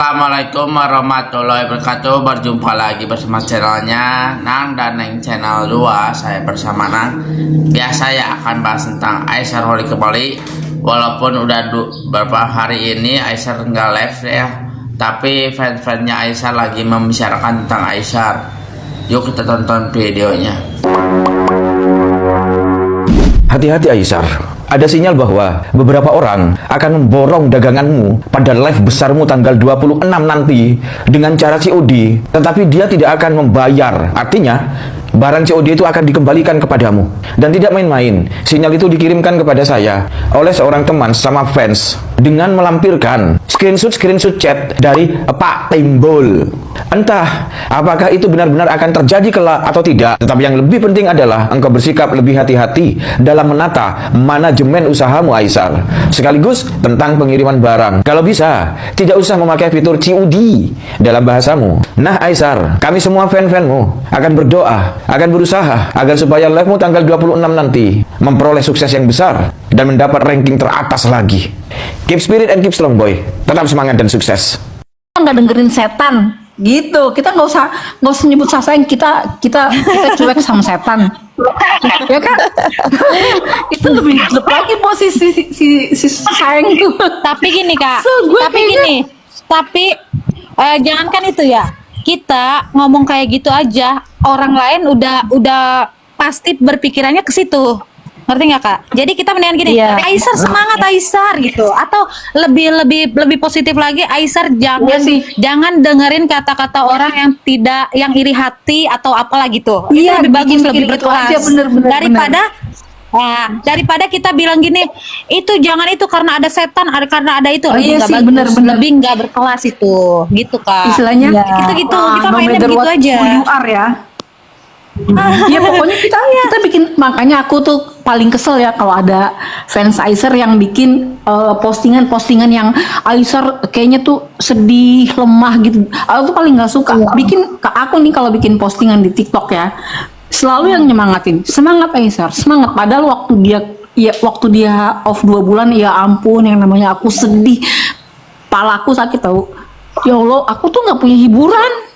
Assalamualaikum warahmatullahi wabarakatuh. Berjumpa lagi bersama channelnya Nang dan Neng Channel 2. Saya bersama Nang. Biasa ya akan bahas tentang Aisyar Holy kembali. Walaupun udah beberapa hari ini Aisyar nggak live ya, tapi fans-fansnya Aisyar lagi membicarakan tentang Aisyar. Yuk kita tonton videonya. Hati-hati Aisyar, ada sinyal bahwa beberapa orang akan memborong daganganmu pada live besarmu tanggal 26 nanti dengan cara COD, tetapi dia tidak akan membayar. Artinya, barang COD itu akan dikembalikan kepadamu. Dan tidak main-main, sinyal itu dikirimkan kepada saya oleh seorang teman sama fans dengan melampirkan screenshot chat dari Pak Timbul. Entah apakah itu benar-benar akan terjadi kelak atau tidak, tetapi yang lebih penting adalah engkau bersikap lebih hati-hati dalam menata manajemen usahamu Aisyar, sekaligus tentang pengiriman barang. Kalau bisa, tidak usah memakai fitur COD dalam bahasamu. Nah Aisyar, kami semua fan-fanmu akan berdoa, akan berusaha agar supaya live-mu tanggal 26 nanti memperoleh sukses yang besar dan mendapat ranking teratas lagi. Keep spirit and keep strong boy. Tetap semangat dan sukses. Nggak dengerin setan gitu, kita nggak usah nyebut sayang, kita cuek sama setan ya kan. Itu lebih lagi posisi si sayang itu. Tapi gini kak, Tapi jangankan itu ya, kita ngomong kayak gitu aja, orang lain udah pasti berpikirannya ke situ. Ngerti nggak kak? Jadi kita mendingan gini, Aisyar semangat Aisyar gitu, atau lebih positif lagi, Aisyar jangan dengerin kata-kata orang yang iri hati atau apalah gitu. Itu lebih bagus, lebih berkelas daripada kita bilang gini, itu jangan itu karena ada setan, karena ada itu. Lebih nggak berkelas itu, gitu kak. Istilahnya gitu, kita mainnya begitu aja. Ya. Ya pokoknya kita bikin, makanya aku tuh paling kesel ya kalau ada fans Aisyar yang bikin postingan yang Aisyar kayaknya tuh sedih, lemah gitu. Aku tuh paling nggak suka. Bikin aku nih kalau bikin postingan di TikTok ya, selalu yang nyemangatin, semangat Aisyar, semangat. Padahal waktu dia off 2 bulan, ya ampun, yang namanya aku sedih, palaku sakit tahu. Ya Allah, aku tuh nggak punya hiburan.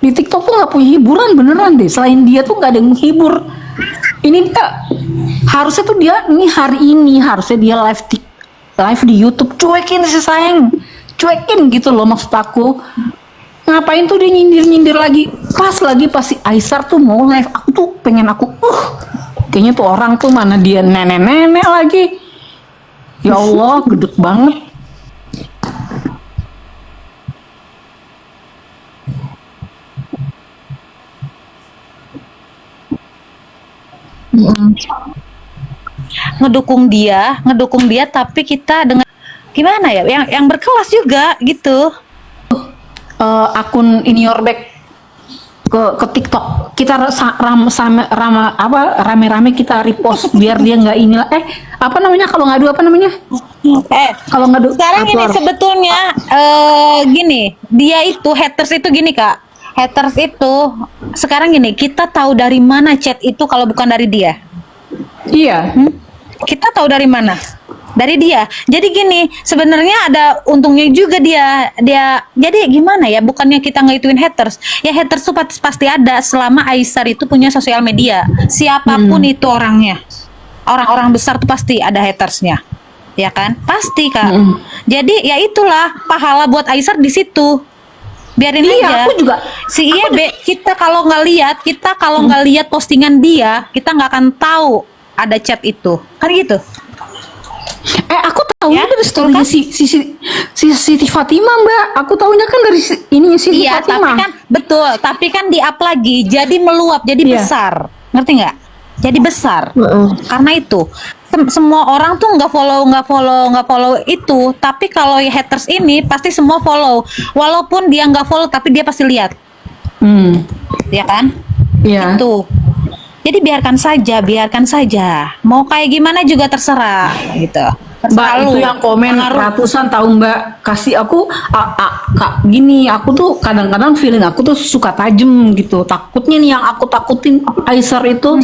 Di TikTok tuh nggak punya hiburan beneran deh. Selain dia tuh nggak ada yang menghibur. Ini kak, harusnya tuh dia nih hari ini harusnya dia live di YouTube. Cuekin si sayang, cuekin gitu loh maksud aku. Ngapain tuh dia nyindir lagi? Pas si Aisyar tuh mau live, aku tuh pengen kayaknya tuh orang tuh mana dia nenek lagi. Ya Allah, gedek banget. ngedukung dia tapi kita dengan gimana ya, yang berkelas juga gitu. Akun In Your Bag ke TikTok kita rame-rame kita repost biar dia nggak inilah kalau ngadu kalau ngadu sekarang ini sebetulnya gini, dia itu haters itu gini kak, haters itu sekarang gini, kita tahu dari mana chat itu kalau bukan dari dia? Iya. Kita tahu dari mana? Dari dia. Jadi gini, sebenarnya ada untungnya juga dia. Jadi gimana ya? Bukannya kita ngituin haters. Ya haters tuh pasti ada selama Aisyar itu punya sosial media. Siapapun itu orangnya. Orang-orang besar tuh pasti ada hatersnya. Ya kan? Pasti kak. Jadi ya itulah pahala buat Aisyar di situ. Biarin aja. Aku juga. Kita kalau nggak lihat postingan dia, kita nggak akan tahu ada chat itu. Kan gitu. Aku tahunya dari story si Siti Fatimah mbak. Aku tahunya kan dari ininya Siti Fatimah. Tapi kan di-up lagi, jadi meluap, jadi besar. Ngerti nggak? Jadi besar. Karena itu semua orang tuh nggak follow itu. Tapi kalau haters ini pasti semua follow. Walaupun dia nggak follow, tapi dia pasti lihat. Ya kan? Iya. Itu. Jadi biarkan saja. Mau kayak gimana juga terserah gitu. Mbak itu yang komen ratusan tahu mbak, kasih aku kak gini, aku tuh kadang-kadang feeling aku tuh suka tajem gitu. Takutnya nih yang aku takutin Aisyar itu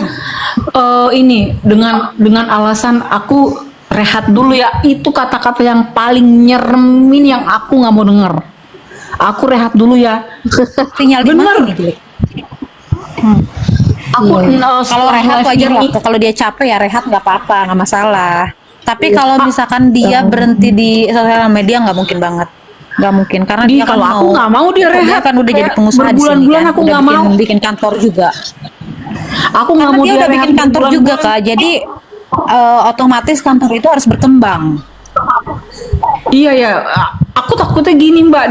ini dengan alasan aku rehat dulu ya, itu kata-kata yang paling nyeremin yang aku nggak mau denger. Aku rehat dulu ya. Sinyal di Bener. mana nih, jelek? Aku Kalau setelah rehat live wajar lah. ini, Kalau dia capek ya rehat nggak apa-apa, nggak masalah. Tapi kalau misalkan dia berhenti di sosial media nggak mungkin banget. Nggak mungkin karena Di, dia kan kalau aku nggak mau dia rehat. kan udah jadi Kayak pengusaha di sini berbulan-bulan kan. aku Udah nggak bikin, mau. bikin kantor juga. aku nggak Karena mau dia udah rehat bikin kantor juga berbulan-bulan. Kak. Jadi otomatis kantor itu harus berkembang. Iya ya, aku takutnya gini Mbak,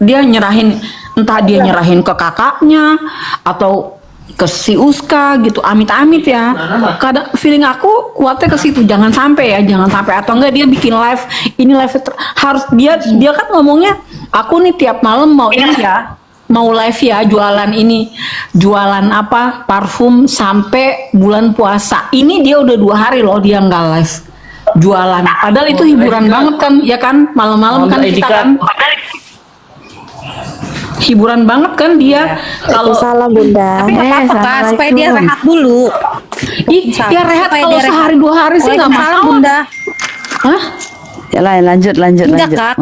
dia nyerahin, entah dia nyerahin ke kakaknya atau ke si Uska gitu, amit-amit ya. Kadang feeling aku kuatnya ke situ, jangan sampai atau enggak dia bikin live, ini live harus dia kan ngomongnya, aku nih tiap malam mau ini ya, mau live ya jualan ini, jualan apa parfum sampai bulan puasa. Ini dia udah 2 hari loh dia nggak live jualan. Padahal itu hiburan banget kan, ya kan malam-malam kan kita kan hiburan banget kan dia kalau Salam Bunda. Tapi nggak apa-apa Kak, supaya dia rehat dulu. dia rehat Supaya kalau dia rehat. sehari 2 hari sih nggak Waalaikumsalam, masalah. Bunda. Hah? Ya lah, lanjut. Enggak Kak,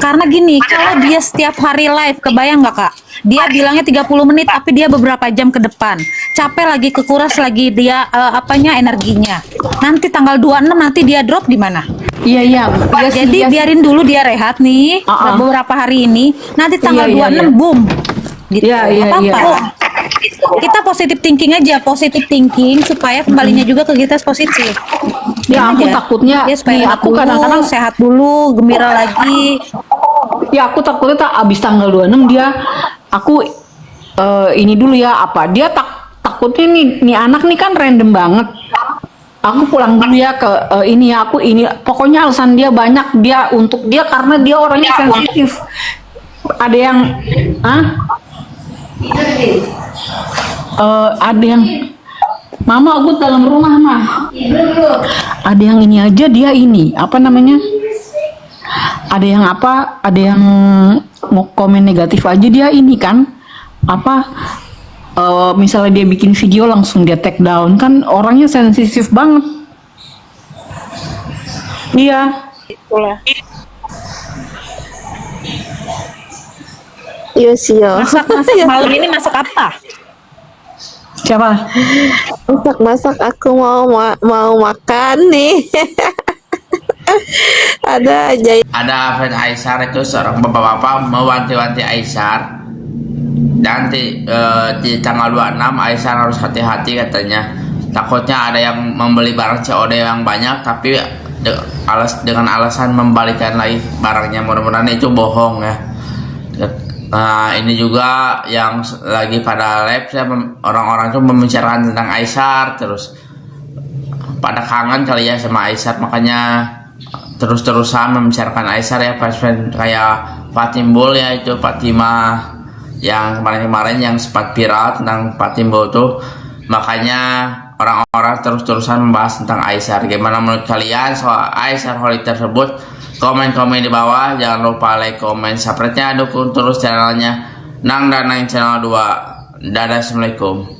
karena gini, kalau dia setiap hari live, kebayang nggak Kak? Dia bilangnya 30 menit, tapi dia beberapa jam ke depan. Capek lagi, kekuras lagi dia energinya. Nanti tanggal 26 nanti dia drop di mana? Iya sih, Jadi iya sih. biarin dulu dia rehat nih beberapa hari ini. Nanti tanggal Iya, 26 boom. Gitu. Iya, iya, Nggak apa-apa. iya. Kita positif thinking aja, positif thinking supaya kembalinya juga ke kita positif. Ya aku Aja. takutnya Ya, supaya nih, rehat aku dulu, kadang-kadang sehat dulu, gembira lagi. ya aku takutnya abis tanggal 26 dia aku ini dulu ya apa dia takutnya nih anak nih kan random banget. Aku pulang dulu ya ke ini ya, aku ini pokoknya alasan dia banyak, dia untuk dia karena dia orangnya sensitif. Ada yang ada yang Mama aku dalam rumah mah. Ada yang ini aja dia ini apa namanya? Ada yang apa? Ada yang mau komen negatif aja dia ini kan apa? Misalnya dia bikin video langsung dia take down kan orangnya sensitif banget. Iya. Itulah. Yosio. Masak malam ini masak apa? Siapa? Masak aku mau makan nih. Ada fans Aisar itu seorang bapak-bapak mewanti-wanti Aisar. Nanti di tanggal 26 Aisar harus hati-hati katanya. Takutnya ada yang membeli barang COD yang banyak tapi dengan alasan membalikan lagi barangnya. Mudah-mudahan itu bohong ya. Nah ini juga yang lagi pada live ya, orang-orang tuh membicarakan tentang Aisar terus pada kangen kali ya sama Aisar, makanya terus-terusan membicarakan Aisar ya, fans kayak Fatimbul ya, itu Fatima yang kemarin-kemarin yang sempat viral tentang Fatimbul tuh, makanya orang-orang terus-terusan membahas tentang Aisar. Gimana menurut kalian soal Aisar Holy tersebut? Komen-komen di bawah, jangan lupa like, komen, subscribe-nya, dukung terus channelnya Nang dan Nang Channel 2. Dadah, assalamualaikum.